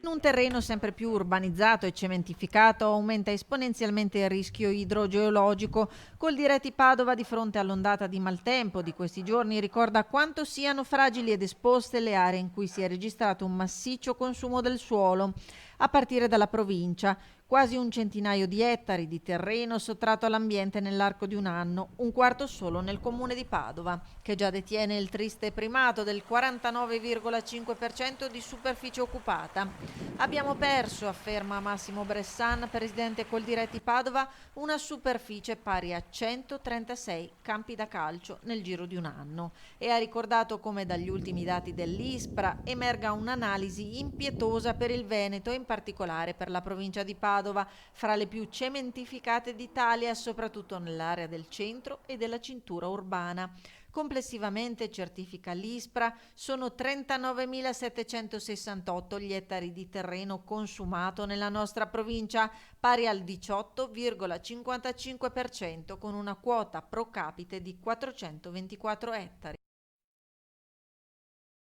In un terreno sempre più urbanizzato e cementificato aumenta esponenzialmente il rischio idrogeologico. Coldiretti Padova, di fronte all'ondata di maltempo di questi giorni, ricorda quanto siano fragili ed esposte le aree in cui si è registrato un massiccio consumo del suolo, a partire dalla provincia. Quasi un centinaio di ettari di terreno sottratto all'ambiente nell'arco di un anno, un quarto solo nel comune di Padova, che già detiene il triste primato del 49,5% di superficie occupata. Abbiamo perso, afferma Massimo Bressan, presidente Coldiretti Padova, una superficie pari a 136 campi da calcio nel giro di un anno, e ha ricordato come dagli ultimi dati dell'ISPRA emerga un'analisi impietosa per il Veneto e in particolare per la provincia di Padova, fra le più cementificate d'Italia, soprattutto nell'area del centro e della cintura urbana. Complessivamente, certifica l'ISPRA, sono 39.768 gli ettari di terreno consumato nella nostra provincia, pari al 18,55%, con una quota pro capite di 424 ettari.